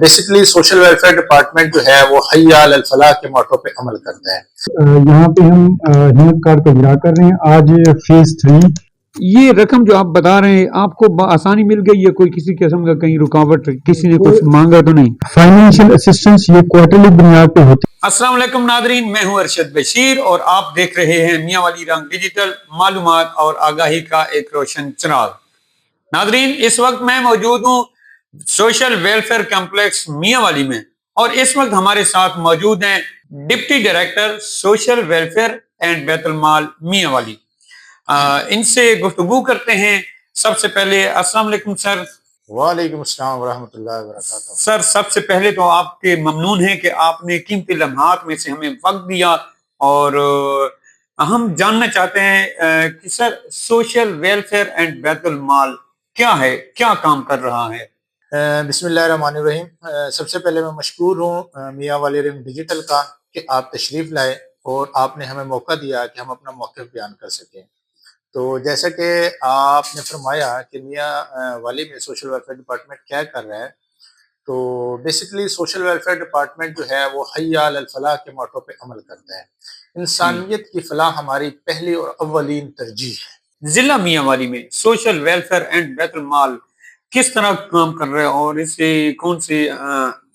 Basically social welfare department जो है वो हय्या अल फलाह के मोटो पे अमल करता है। यहाँ पे हम हिम्मत कार्ड को इजरा कर रहे हैं आज फेज 3। ये रकम जो आप बता रहे हैं आपको आसानी मिल गई या कोई किसी किस्म का कहीं रुकावट किसी ने कुछ मांगा तो नहीं? फाइनेंशियल असिस्टेंस ये क्वार्टरली बुनियाद पे होती है। अस्सलाम वालेकुम नादरीन, मैं हूं अरशद बशीर और आप देख रहे हैं मियां वाली रंग डिजिटल, मालूमात और आगाही का एक रोशन चिराग। नादरीन, इस वक्त मैं मौजूद हूं सोशल वेलफेयर कॉम्प्लेक्स मियां वाली में और इस वक्त हमारे साथ मौजूद हैं deputy director social welfare and Baitul Maal Mianwali. इनसे गुफ्तगू करते हैं। सबसे पहले अस्सलाम वालेकुम सर। वालेकुम अस्सलाम व रहमतुल्लाहि व बरकातहू। सर, सबसे पहले तो आपके ममनून है कि आपने कीमती लम्हात में से हमें वक्त दिया और हम जानना चाहते हैं कि sir social welfare and Baitul Maal क्या है, क्या काम कर रहा है? बिस्मिल्लाहिर्रहमानिर्रहीम। सबसे पहले मैं मशकूर हूँ मियां वाली रंग डिजिटल का कि आप तशरीफ़ लाए और आपने हमें मौका दिया कि हम अपना मौक़िफ़ बयान कर सकें। तो जैसा कि आपने फरमाया कि मियां वाली में सोशल वेलफेयर डिपार्टमेंट क्या कर रहा है, तो बेसिकली सोशल वेलफेयर डिपार्टमेंट जो है वो हय्या अल फलाह के मोटो पे अमल करता है। इंसानियत की फलाह हमारी पहली और अव्वलीन तरजीह है। जिला मियां वाली में सोशल वेलफेयर एंड बैतुल माल किस तरह काम कर रहे हैं और इससे कौन से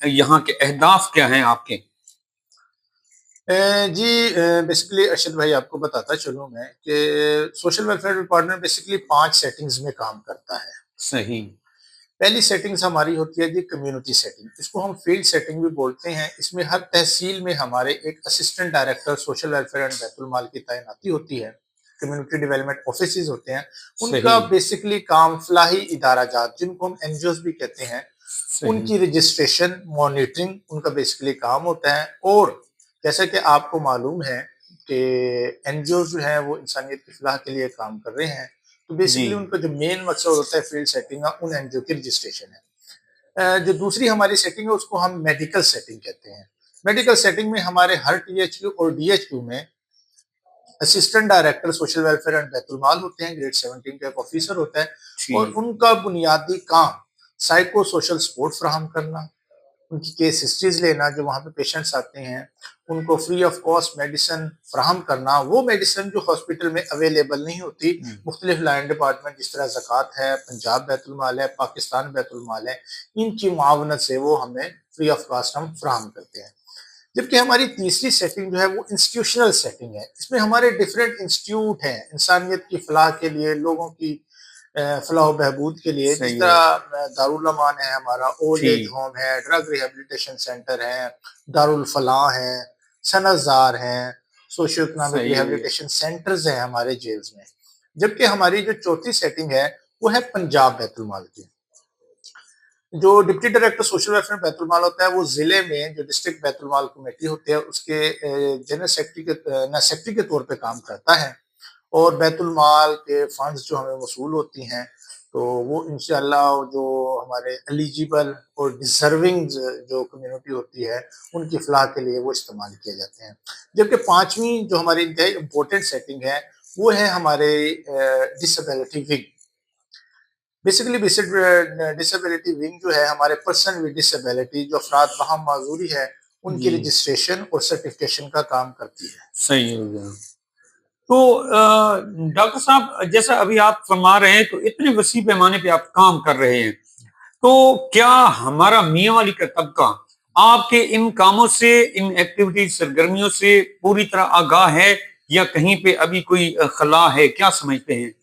यहाँ के अहदाफ क्या हैं आपके? जी, बेसिकली अरशद भाई आपको बताता चलूँ मैं कि social welfare department basically 5 settings में काम करता है। सही। पहली सेटिंग्स हमारी होती है जी कम्युनिटी सेटिंग, इसको हम फील्ड सेटिंग भी बोलते हैं। इसमें हर तहसील में हमारे एक assistant director social welfare and Baitul Maal की तैनाती होती है। कम्युनिटी डेवलपमेंट ऑफिसेज होते हैं, उनका बेसिकली काम फलाही इदारा जात जिनको हम एनजीओज भी कहते हैं, उनकी रजिस्ट्रेशन मॉनिटरिंग उनका बेसिकली काम होता है। और जैसा कि आपको मालूम है कि एनजीओ जो है वो इंसानियत की फलाह के लिए काम कर रहे हैं, तो बेसिकली उनका जो मेन मकसद होता है फील्ड सेटिंग का, उन एनजीओ की रजिस्ट्रेशन है। जो दूसरी हमारी सेटिंग है उसको हम मेडिकल सेटिंग कहते हैं। मेडिकल सेटिंग में हमारे हर टीएचक्यू और डीएचक्यू में assistant director social welfare and Baitul Maal होते हैं, ग्रेड 17 का एक ऑफिसर होता है और उनका बुनियादी काम साइको सोशल सपोर्ट फ्राहम करना, उनकी केस हिस्ट्रीज लेना, जो वहाँ पे पेशेंट्स आते हैं उनको फ्री ऑफ कॉस्ट मेडिसिन फ्राहम करना, वो मेडिसिन जो हॉस्पिटल में अवेलेबल नहीं होती, मुख्तलिफ लाइन डिपार्टमेंट जिस तरह ज़कात है, पंजाब बैतुल माल है, पाकिस्तान बैतुल माल है, इनकी मुआवनत से वो हमें फ्री ऑफ कॉस्ट हम फ्राहम करते हैं। जबकि हमारी तीसरी सेटिंग जो है वो इंस्टीट्यूशनल सेटिंग है। इसमें हमारे डिफरेंट इंस्टीट्यूट हैं इंसानियत की फलाह के लिए, लोगों की फलाह बहबूद के लिए, जिस तरह दारुल अमान है हमारा, ओल्ड एज होम है, ड्रग रिहेबिलिटेशन सेंटर है, दारुल फलाह है, सनज़ार हैं, सोशियो इकोनॉमिक रिहेबिलिटेशन सेंटर्स हैं हमारे जेल्स में। जबकि हमारी जो चौथी सेटिंग है वो है पंजाब बैतुल माल की। जो deputy director social welfare Baitul Maal होता है वो जिले में जो डिस्ट्रिक्ट बैतुल माल कमेटी होती है उसके जनरल सेक्रेटरी के तौर पे काम करता है और बैतुल माल के फंड्स जो हमें वसूल होती हैं तो वो इंशाल्लाह जो हमारे एलिजिबल और डिजर्विंग जो कम्युनिटी होती है उनकी फलाह के लिए वो इस्तेमाल किए जाते हैं। जबकि पांचवी जो हमारी इंतहाई इम्पोर्टेंट सेटिंग है वो है हमारे disability wing. Basically disability wing जो है हमारे पर्सन विद डिसेबिलिटी जो अफराद वहाँ माजूरी है उनकी रजिस्ट्रेशन और सर्टिफिकेशन का काम करती है। सही हो गया। तो डॉक्टर साहब, जैसा अभी आप फरमा रहे हैं तो इतने वसी पैमाने पे आप काम कर रहे हैं, तो क्या हमारा मियां वाली का तबका आपके इन कामों से, इन एक्टिविटीज सरगर्मियों से पूरी तरह आगाह है या कहीं पे अभी कोई खला है, क्या समझते हैं?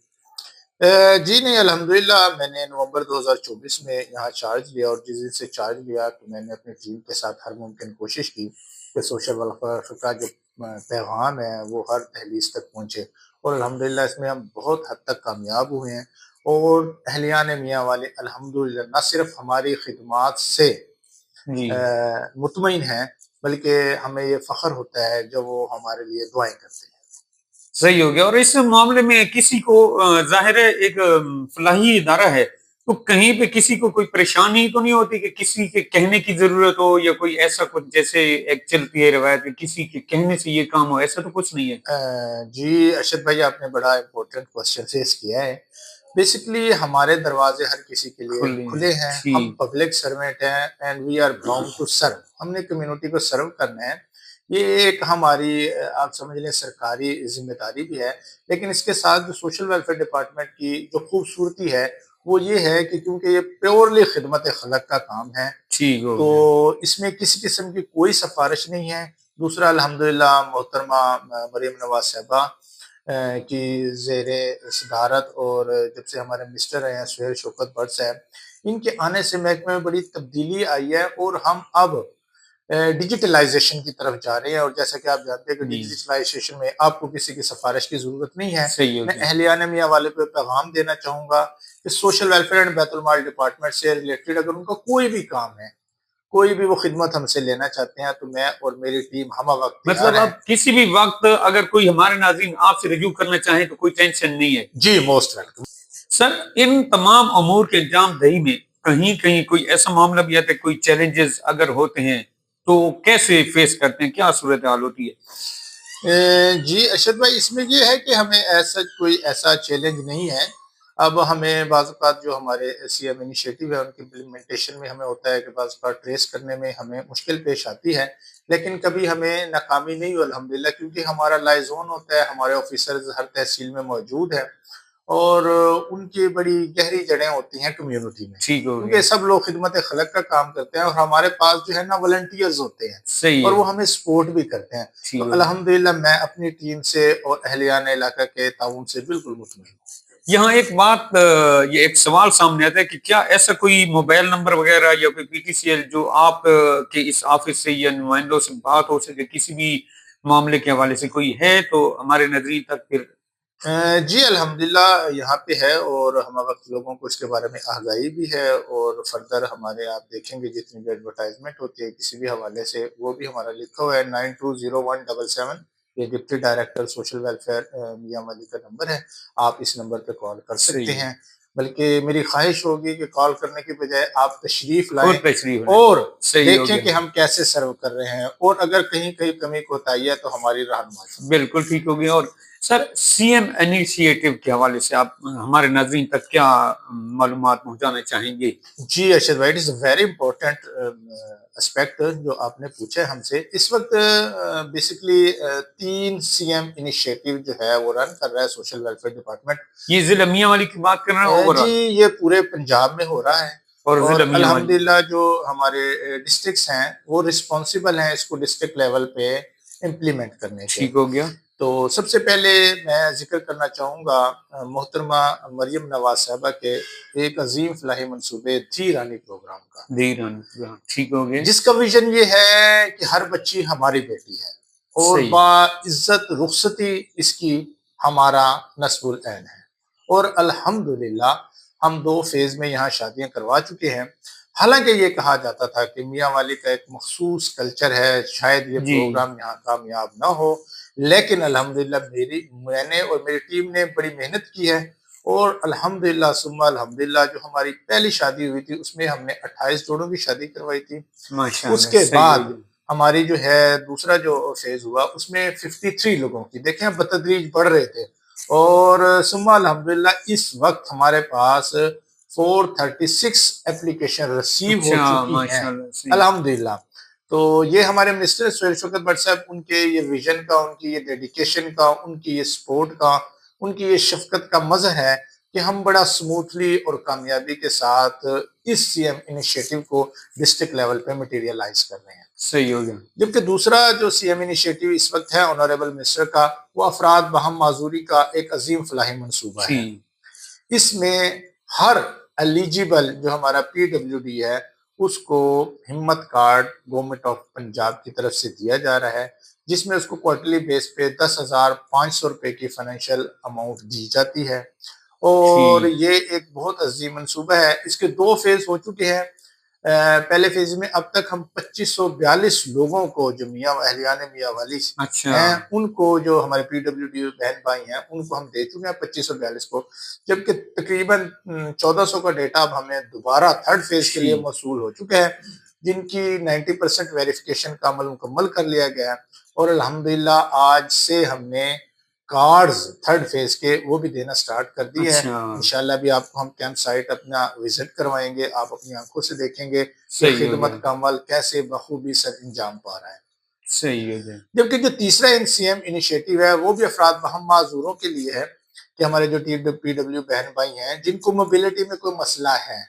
जी नहीं, अल्हम्दुलिल्लाह मैंने नवंबर 2024 में यहाँ चार्ज लिया और जिस दिन से चार्ज लिया तो मैंने अपनी टीम के साथ हर मुमकिन कोशिश की कि सोशल वेलफेयर का जो पैगाम है वो हर दहलीज तक पहुँचे और अल्हम्दुलिल्लाह इसमें हम बहुत हद तक कामयाब हुए हैं। और अहलियान मियां वाले अल्हम्दुलिल्लाह न सिर्फ हमारी खिदमात से मुतमईन हैं बल्कि हमें ये फ़ख्र होता है जब वो हमारे लिए दुआएं करते हैं। सही हो गया। और इस मामले में किसी को जाहिर है एक फलाही इदारा है तो कहीं पे किसी को कोई परेशानी तो नहीं होती कि किसी के कहने की जरूरत हो या कोई ऐसा कुछ, जैसे एक चलती है रवायत कि किसी के कहने से ये काम हो, ऐसा तो कुछ नहीं है? जी अरशद भाई, आपने बड़ा इम्पोर्टेंट क्वेश्चन फेस किया है। بیسکلی ہمارے دروازے ہر کسی کے لیے کھلے ہیں. ہم ٹھیک پبلک سروینٹ ہیں and we are bound to serve. ہم نے کمیونٹی کو سرو کرنا ہے. یہ ایک ہماری آپ سمجھ لیں سرکاری ذمہ داری بھی ہے. لیکن اس کے ساتھ جو سوشل ویلفیئر ڈپارٹمنٹ کی جو خوبصورتی ہے وہ یہ ہے کہ کیونکہ یہ پیورلی خدمت خلق کا کام ہے ٹھیک ہو تو گیا. اس میں کسی قسم کی کوئی سفارش نہیں ہے. دوسرا الحمدللہ محترمہ مریم نواز صاحبہ کی زیر صدارت اور جب سے ہمارے منسٹر رہے ہیں سہیل شوکت بٹ صاحب، ان کے آنے سے محکمے میں بڑی تبدیلی آئی ہے اور ہم اب ڈیجیٹلائزیشن کی طرف جا رہے ہیں. اور جیسا کہ آپ جانتے ہیں کہ جی ڈیجیٹلائزیشن میں آپ کو کسی کی سفارش کی ضرورت نہیں ہے. صحیح ہو میں گیا. اہلیان میاں والے پہ پیغام دینا چاہوں گا کہ سوشل ویلفیئر اینڈ بیت المال ڈپارٹمنٹ سے ریلیٹڈ اگر ان کا کوئی بھی کام ہے، کوئی بھی وہ خدمت ہم سے لینا چاہتے ہیں تو میں اور میری ٹیم ہم وقت تیار مطلب ہیں. اب کسی بھی وقت اگر کوئی ہمارے ناظرین آپ سے رجوع کرنا چاہیں تو کوئی ٹینشن نہیں ہے. جی موسٹ ویلکم. سر ان تمام امور کے انجام دہی میں کہیں کہیں کوئی ایسا معاملہ بھی آتا ہے، کوئی چیلنجز اگر ہوتے ہیں تو کیسے فیس کرتے ہیں، کیا صورتحال ہوتی ہے؟ جی ارشد بھائی، اس میں یہ ہے کہ ہمیں ایسا چیلنج نہیں ہے. اب ہمیں بعض اوقات جو ہمارے سی ایم انیشیٹو ہے ان کی امپلیمنٹیشن میں ہمیں ہوتا ہے کہ بعض اوقات ٹریس کرنے میں ہمیں مشکل پیش آتی ہے. لیکن کبھی ہمیں ناکامی نہیں ہوئی الحمدللہ، کیونکہ ہمارا لائزون ہوتا ہے، ہمارے آفیسرز ہر تحصیل میں موجود ہیں اور ان کی بڑی گہری جڑیں ہوتی ہیں کمیونٹی میں، ٹھیک ہو کیونکہ گیا. سب لوگ خدمت خلق کا کام کرتے ہیں اور ہمارے پاس جو ہے نا والنٹیئرز ہوتے ہیں صحیح اور ہے. وہ ہمیں سپورٹ بھی کرتے ہیں. ٹھیک تو ہو گیا. الحمدللہ میں اپنی ٹیم سے اور اہلیان علاقہ کے تعاون سے بالکل مطمئن ہوں. یہاں ایک بات یہ ایک سوال سامنے آتا ہے کہ کیا ایسا کوئی موبائل نمبر وغیرہ یا کوئی پی ٹی سی ایل جو آپ کے اس آفس سے یا نمائندوں سے بات ہو سکے کسی بھی معاملے کے حوالے سے کوئی ہے تو ہمارے نظرین تک پھر؟ جی الحمدللہ یہاں پہ ہے اور ہم وقت لوگوں کو اس کے بارے میں آگاہی بھی ہے اور فردر ہمارے آپ دیکھیں گے جتنی بھی ایڈورٹائزمنٹ ہوتی ہے کسی بھی حوالے سے وہ بھی ہمارا لکھا ہوا ہے 920177. یہ ڈپٹی ڈائریکٹر سوشل ویلفیئر میاں والی کا نمبر ہے. آپ اس نمبر پہ کال کر سکتے صحیح ہے. ہیں. بلکہ میری خواہش ہوگی کہ کال کرنے کی بجائے آپ تشریف لائیں خود تشریف لیں. اور صحیح ہو دیکھیں گیا. کہ ہم کیسے سرو کر رہے ہیں اور اگر کہیں کہیں کمی کوتاہی ہے تو ہماری رہنمائی. بالکل ٹھیک ہو گیا. اور سر سی ایم انیشیٹو کے حوالے سے آپ ہمارے ناظرین تک کیا معلومات پہنچانا چاہیں گے؟ جی ارشد بھائی، it is a very important aspect جو آپ نے پوچھا ہے ہم سے. اس وقت بیسکلی 3 سی ایم انیشیٹو جو ہے وہ رن کر رہا ہے سوشل ویلفیئر ڈپارٹمنٹ. یہ ضلع میاں والی کی بات کر رہے ہیں جی اوورال یہ پورے پنجاب میں ہو رہا ہے اور اور ضلع میاں والی؟ الحمدللہ جو ہمارے ڈسٹرکٹس ہیں وہ رسپانسیبل ہیں اس کو ڈسٹرکٹ لیول پہ امپلیمنٹ کرنے کے. ٹھیک ہو گیا. تو سب سے پہلے میں ذکر کرنا چاہوں گا محترمہ مریم نواز صاحبہ کے ایک عظیم فلاحی منصوبے دھی رانی پروگرام کا، ٹھیک ہو گیا. جس کا ویژن یہ ہے کہ ہر بچی ہماری بیٹی ہے اور صحیح. باعزت رخصتی اس کی ہمارا نصب العین ہے. اور الحمدللہ ہم 2 فیز میں یہاں شادیاں کروا چکے ہیں. حالانکہ یہ کہا جاتا تھا کہ میاں والی کا ایک مخصوص کلچر ہے، شاید یہ جی پروگرام یہاں کامیاب نہ ہو. لیکن الحمدللہ میں نے اور میری ٹیم نے بڑی محنت کی ہے اور الحمدللہ ثم الحمدللہ جو ہماری پہلی شادی ہوئی تھی اس میں ہم نے 28 جوڑوں کی شادی کروائی تھی. اس کے بعد ہماری جو ہے دوسرا جو فیز ہوا اس میں 53 لوگوں کی، دیکھیں بتدریج بڑھ رہے تھے اور ثم الحمدللہ اس وقت ہمارے پاس 436 اپلیکیشن ریسیو ہو چکی ہیں الحمدللہ. تو یہ ہمارے منسٹر سہیل شوکت بٹ صاحب، ان کے یہ ویژن کا، ان کی یہ ڈیڈیکیشن کا، ان کی یہ سپورٹ کا، ان کی یہ شفقت کا مظہر ہے کہ ہم بڑا سموتھلی اور کامیابی کے ساتھ اس سی ایم انیشیٹو کو ڈسٹرکٹ لیول پہ مٹیریلائز کر رہے ہیں. صحیح ہو گیا. جبکہ دوسرا جو سی ایم انیشیٹو اس وقت ہے آنریبل منسٹر کا، وہ افراد باہم معذوری کا ایک عظیم فلاحی منصوبہ ہے. اس میں ہر ایلیجیبل جو ہمارا پی ڈبلیو ڈی ہے اس کو ہمت کارڈ گورنمنٹ آف پنجاب کی طرف سے دیا جا رہا ہے، جس میں اس کو کوارٹرلی بیس پہ 10,500 روپے کی فائنینشیل اماؤنٹ دی جاتی ہے. اور یہ ایک بہت عظیم منصوبہ ہے. اس کے 2 فیز ہو چکے ہیں. پہلے فیز میں اب تک ہم 2542 لوگوں کو جو اہلیان میاں والی ہیں ان کو، جو ہمارے پی ڈبلیو ڈی بہن بھائی ہیں، ان کو ہم دے چکے ہیں 2542 کو. جبکہ تقریباً 1400 کا ڈیٹا اب ہمیں دوبارہ 3rd فیز کے لیے موصول ہو چکا ہے، جن کی 90% ویریفیکیشن کا عمل مکمل کر لیا گیا ہے. اور الحمدللہ آج سے ہم نے कार्ड्स थर्ड फेज के वो भी देना स्टार्ट कर दिए हैं। अच्छा, इंशाल्लाह भी आपको हम कैंप साइट अपना विजिट करवाएंगे, आप अपनी आंखों से देखेंगे कि सही हो खिदमत गया, का अमल कैसे बखूबी सर अंजाम पा रहा है। सही हो गया। जबकि जो तीसरा एनसीएम इनिशिएटिव है वो भी अफराद हम माजूरों के लिए है कि हमारे जो पीडब्ल्यू बहन भाई हैं जिनको मोबिलिटी में कोई मसला है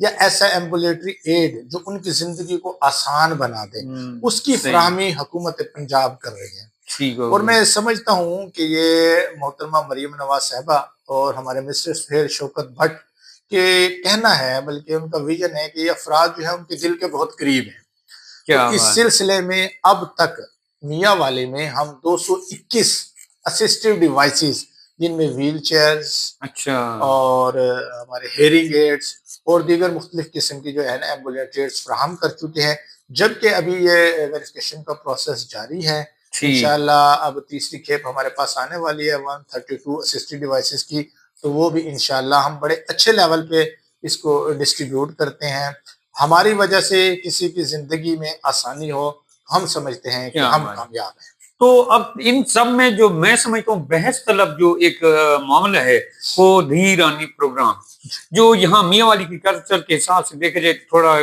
या ऐसा एम्बुलेटरी एड जो उनकी जिंदगी को आसान बना दे, उसकी सही, फराहमी हुकूमत पंजाब कर रही है। ठीक हो और गया। मैं समझता हूँ कि ये मोहतरमा मरियम नवाज साहबा और हमारे मिनिस्टर सुहेल शौकत भट्ट के कहना है, बल्कि उनका विजन है कि ये अफराद जो है उनके दिल के बहुत करीब हैं। तो क्या इस बात! सिलसिले में अब तक मियाँ वाले में हम 221 असिस्टिव डिवाइसेस जिनमें व्हील चेयर्स अच्छा, और हमारे हेयरिंग एड्स और दीगर मुख्तलिफ किस्म की जो है ना एम्बुलेंस एड्स फ्राहम कर चुके हैं, जबकि अभी ये वेरिफिकेशन का प्रोसेस जारी है। ठीक, इंशाल्लाह अब तीसरी खेप हमारे पास आने वाली है 132 असिस्टिव डिवाइसेस की, तो वो भी इंशाल्लाह हम बड़े अच्छे लेवल पे इसको डिस्ट्रीब्यूट करते हैं। हमारी वजह से किसी की जिंदगी में आसानी हो, हम समझते हैं कि क्या हम बात! कामयाब हैं। तो अब इन सब में जो मैं समझता हूँ बहस तलब जो एक मामला है वो धीरानी प्रोग्राम जो यहाँ मियाँ वाली की कल्चर के हिसाब से देखा जाए थोड़ा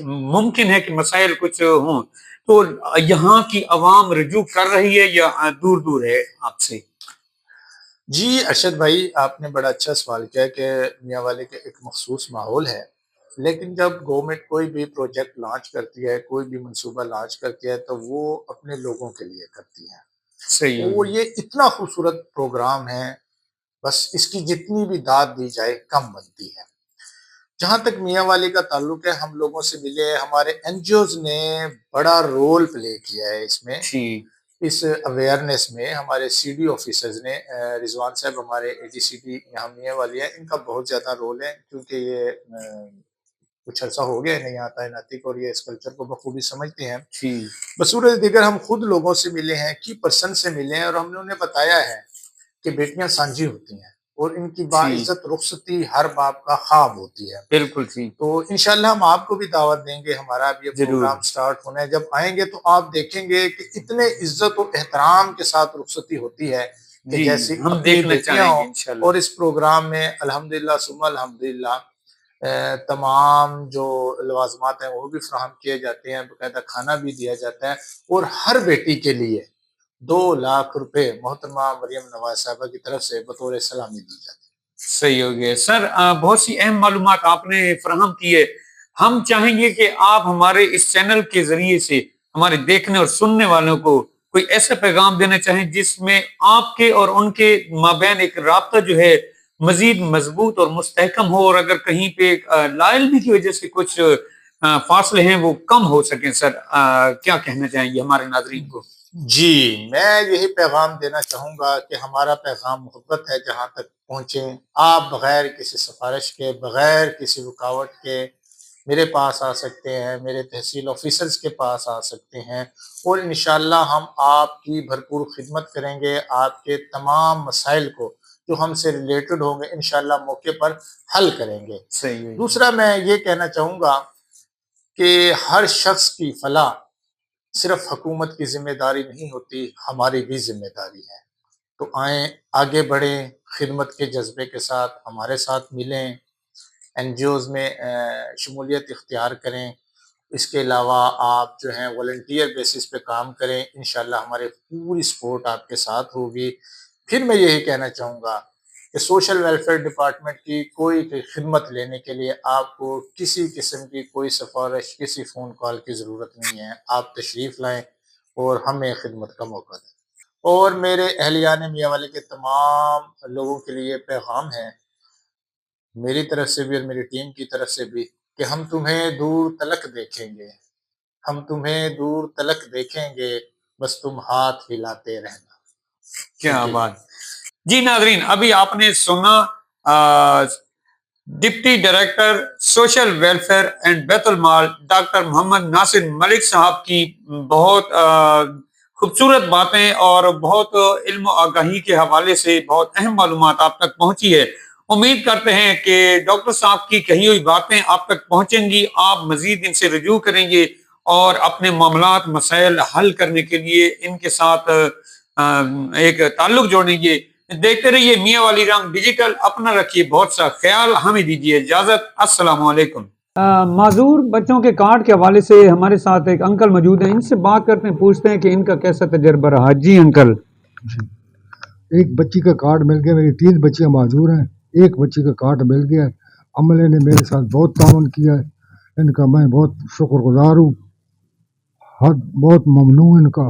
मुमकिन है कि मसाइल कुछ हों तो यहाँ की आवाम रजू कर रही है या दूर दूर है आपसे? जी अरशद भाई, आपने बड़ा अच्छा सवाल किया कि मियाँ वाले के एक मखसूस माहौल है, लेकिन जब गवर्नमेंट कोई भी प्रोजेक्ट लॉन्च करती है, कोई भी मंसूबा लॉन्च करती है, तो वो अपने लोगों के लिए करती है। सही हो और गया। ये इतना खूबसूरत प्रोग्राम है, बस इसकी जितनी भी दाद दी जाए कम बनती है। जहाँ तक मियाँ वाली का ताल्लुक है, हम लोगों से मिले, हमारे एनजीओज ने बड़ा रोल प्ले किया है इसमें। ठीक, इस अवेयरनेस में हमारे सीडी ऑफिसर्स ने, रिजवान साहब हमारे एजीसीडी यहाँ मियाँ वाली है, इनका बहुत ज़्यादा रोल है क्योंकि ये कुछ अर्सा हो गया है नहीं यहाँ तैनाती को और ये इस कल्चर को बखूबी समझते हैं। ठीक, बसूरत दीगर हम खुद लोगों से मिले हैं, की पर्सन से मिले हैं और हमने उन्हें बताया है कि बेटियां सांझी होती हैं और इनकी ठीक, बाइज्जत रुखसती हर बाप का ख्वाब होती है। बिल्कुल ठीक, तो इंशाल्लाह हम आपको भी दावत देंगे, हमारा अब ये जरूर। प्रोग्राम स्टार्ट होना है, जब आएंगे तो आप देखेंगे कि इतने इज्जत और एहतराम के साथ रुखसती होती है कि जी, जैसी हम अपनी देखना बेटियां चाहेंगे हों। इंशाल्लाह। और इस प्रोग्राम में अल्हम्दुलिल्लाह सुम्मा अल्हम्दुलिल्लाह तमाम जो लवाजमात हैं वो भी फराहम किए जाते हैं, बाकायदा खाना भी दिया जाता है और हर बेटी के लिए 2 लाख रुपए मोहतरमा मरियम नवाज साहबा की तरफ से बतौर सलामी दी जाती है। सही हो गया सर, बहुत सी अहम मालूमात आपने फराहम की है। हम चाहेंगे कि आप हमारे इस चैनल के जरिए से हमारे देखने और सुनने वालों को कोई ऐसा पैगाम देना चाहें जिसमें आपके और उनके माबैन एक राब्ता जो है मजीद मजबूत और मुस्तहकम हो और अगर कहीं पे लाइलमी की वजह से कुछ फासले हैं वो कम हो सकें। सर क्या कहना चाहेंगे हमारे नाजरीन को? जी, मैं यही पैगाम देना चाहूँगा कि हमारा पैगाम मोहब्बत है जहाँ तक पहुँचे। आप बग़ैर किसी सिफ़ारिश के, बग़ैर किसी रुकावट के मेरे पास आ सकते हैं, मेरे तहसील ऑफ़िसर्स के पास आ सकते हैं और इंशाअल्लाह हम आपकी भरपूर ख़िदमत करेंगे। आपके तमाम मसाइल को जो हमसे रिलेटेड होंगे इंशाअल्लाह मौके पर हल करेंगे। सही है। दूसरा मैं ये कहना चाहूँगा कि हर शख़्स की फलाह सिर्फ हुकूमत की जिम्मेदारी नहीं होती, हमारी भी जिम्मेदारी है। तो आए आगे बढ़ें, खिदमत के जज्बे के साथ हमारे साथ मिलें, एनजीओज़ में शमूलियत इख्तियार करें। इसके अलावा आप जो हैं वॉलंटियर बेसिस पे काम करें, इंशाल्लाह हमारी पूरी सपोर्ट आपके साथ होगी। फिर मैं यही कहना चाहूँगा कि सोशल वेलफेयर डिपार्टमेंट की कोई भी खिदमत लेने के लिए आपको किसी किस्म की कोई सिफारिश, किसी फ़ोन कॉल की ज़रूरत नहीं है। आप तशरीफ़ लाएँ और हमें खिदमत का मौका दें। और मेरे अहलियान मियाँ वाले के तमाम लोगों के लिए पैगाम है, मेरी तरफ से भी और मेरी टीम की तरफ से भी, कि हम तुम्हें दूर तलक देखेंगे, हम तुम्हें दूर तलक देखेंगे, बस तुम हाथ हिलाते रहना। क्या शुक्रिया। बात! जी नाजरीन, अभी आपने सुना अ, deputy director social welfare and Baitul Maal doctor Mohammad Nasir Malik sahab की बहुत खूबसूरत बातें और बहुत इल्म और आगाही के हवाले से बहुत अहम मालूमात आप तक पहुंची है। उम्मीद करते हैं कि डॉक्टर साहब की कही हुई बातें आप तक पहुंचेंगी, आप मजीद इनसे रजू करेंगे और अपने मामलात मसाइल हल करने के लिए इनके साथ ایک تعلق جوڑیں گے. دیکھتے رہیے میاں والی رنگ ڈیجیٹل. اپنا رکھیے بہت سا خیال. ہمیں دیجیے اجازت. السلام علیکم. معذور بچوں کے کارڈ کے حوالے سے ہمارے ساتھ ایک انکل موجود ہیں. ان سے بات کرتے ہیں, پوچھتے ہیں کہ ان کا کیسا تجربہ رہا. جی انکل. ایک بچی کا کارڈ مل گیا. میری 3 بچیاں معذور ہیں. ایک بچی کا کارڈ مل گیا. عملے نے میرے ساتھ بہت تعاون کیا ہے. ان کا میں بہت شکر گزار ہوں. بہت ممنون ان کا.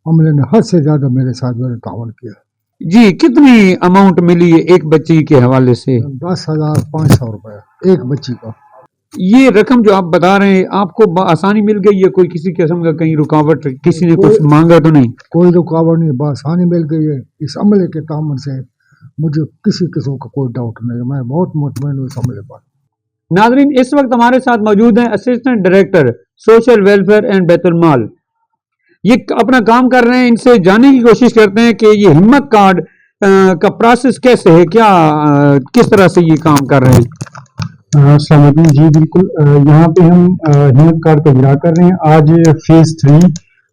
عملے نے حد سے زیادہ میرے ساتھ تعاون کیا. جی کتنی اماؤنٹ ملی ہے ایک بچی کے حوالے سے؟ 10,500 روپے ایک بچی کا. یہ رقم جو آپ بتا رہے ہیں آپ کو آسانی مل گئی ہے؟ کوئی کسی قسم کا کہیں رکاوٹ, کسی نے کچھ مانگا تو نہیں؟ کوئی رکاوٹ نہیں, بآسانی مل گئی ہے. اس عملے کے تعاون سے مجھے کسی قسم کا کوئی ڈاؤٹ نہیں. میں بہت مطمئن ہوں اس عملے پر. ناظرین اس وقت ہمارے ساتھ موجود ہیں assistant director social welfare and بیت المال. یہ اپنا کام کر رہے ہیں. ان سے جاننے کی کوشش کرتے ہیں کہ یہ ہمت کارڈ کا پروسیس کیسے ہے, کیا کس طرح سے یہ کام کر رہے ہیں. السلام علیکم. جی بالکل, یہاں پہ ہم ہمت کارڈ کا اجرا کر رہے ہیں. آج فیز 3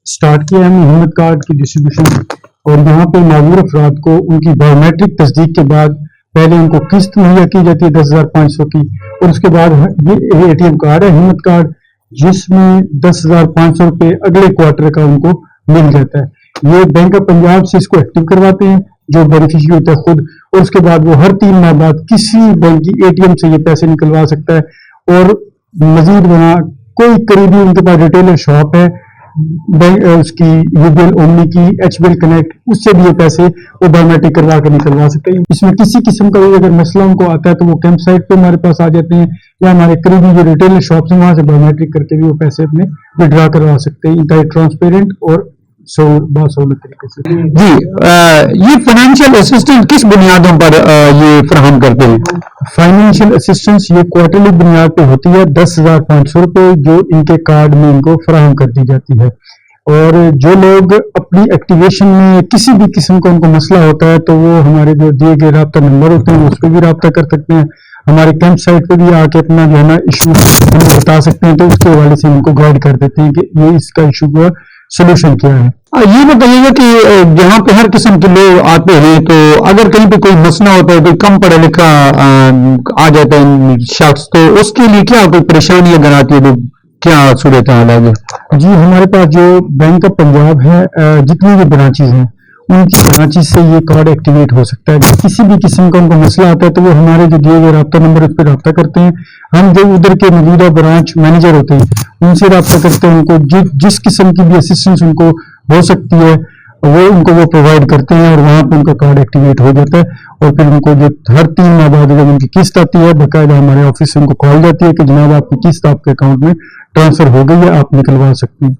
سٹارٹ کیا ہے ہم نے ہمت کارڈ کی ڈسٹریبیوشن. اور یہاں پہ معذور افراد کو ان کی بایومیٹرک تصدیق کے بعد پہلے ان کو قسط مہیا کی جاتی ہے 10,500 کی, اور اس کے بعد یہ ATM کارڈ ہے ہمت کارڈ, جس میں 10,500 روپے اگلے کوارٹر کا ان کو مل جاتا ہے. یہ بینک آف پنجاب سے اس کو ایکٹیو کرواتے ہیں جو بینیفیشری ہوتا ہے خود, اور اس کے بعد وہ ہر 3 ماہ بعد کسی بینک کی ATM سے یہ پیسے نکلوا سکتا ہے. اور مزید وہاں کوئی قریبی ان کے پاس ریٹیلر شاپ ہے اس کی UBL اومنی کی, HBL کنیکٹ, اس سے بھی یہ پیسے وہ بایومیٹرک کروا کے نکلوا سکتے ہیں. اس میں کسی قسم کا اگر مسئلہ ان کو آتا ہے تو وہ کیمپ سائٹ پہ ہمارے پاس آ جاتے ہیں, یا ہمارے قریبی جو ریٹیلر شاپس ہیں وہاں سے بایومیٹرک کر کے بھی وہ پیسے اپنے وڈرا کروا سکتے ہیں انتہائی ٹرانسپیرنٹ اور باسہولت طریقے سے. جی یہ فائنینشیل اسسٹنٹ کس بنیادوں پر یہ فراہم کرتے ہیں؟ فائنینشیل اسسٹنس یہ کوارٹرلی بنیاد پہ ہوتی ہے 10,500 روپے جو ان کے کارڈ میں ان کو فراہم کر دی جاتی ہے. اور جو لوگ اپنی ایکٹیویشن میں کسی بھی قسم کا ان کو مسئلہ ہوتا ہے تو وہ ہمارے جو دیے گئے رابطہ نمبر ہوتے ہیں اس پہ بھی رابطہ کر سکتے ہیں. ہمارے کیمپ سائٹ پہ بھی آ کے اپنا جو ہے نا ایشو ہمیں بتا سکتے ہیں, تو اس کے حوالے سے ان کو گائیڈ کر دیتے ہیں کہ یہ اس کا ایشو کا سولوشن کیا ہے. یہ بتائیے گا کہ جہاں پہ ہر قسم کے لوگ آتے ہیں تو اگر کہیں پہ کوئی مسئلہ ہوتا ہے, کوئی کم پڑھا لکھا آ جاتا ہے شخص, تو اس کے لیے کیا کوئی پریشانی اگر آتی ہے تو کیا صورت حال ہے؟ جی ہمارے پاس جو بینک آف پنجاب ہے جتنی بھی برانچیز ہیں ان کی برانچیز سے یہ کارڈ ایکٹیویٹ ہو سکتا ہے. کسی بھی قسم کا ان کو مسئلہ آتا ہے تو وہ ہمارے جو دیے گئے رابطہ نمبر اس پہ رابطہ کرتے ہیں. ہم جو ادھر کے موجودہ برانچ مینیجر ہوتے ہیں ان سے رابطہ کرتے ہیں. ان کو جس قسم کی بھی اسسٹنس ان کو ہو سکتی ہے وہ ان کو وہ پرووائڈ کرتے ہیں, اور وہاں پہ ان کا کارڈ ایکٹیویٹ ہو جاتا ہے. اور پھر ان کو جو ہر 3 ماہ بعد جب ان کی قسط آتی ہے باقاعدہ ہمارے آفس سے ان کو کال جاتی ہے کہ جناب آپ کی قسط آپ کے اکاؤنٹ میں ٹرانسفر ہو گئی ہے, آپ نکلوا سکتے ہیں.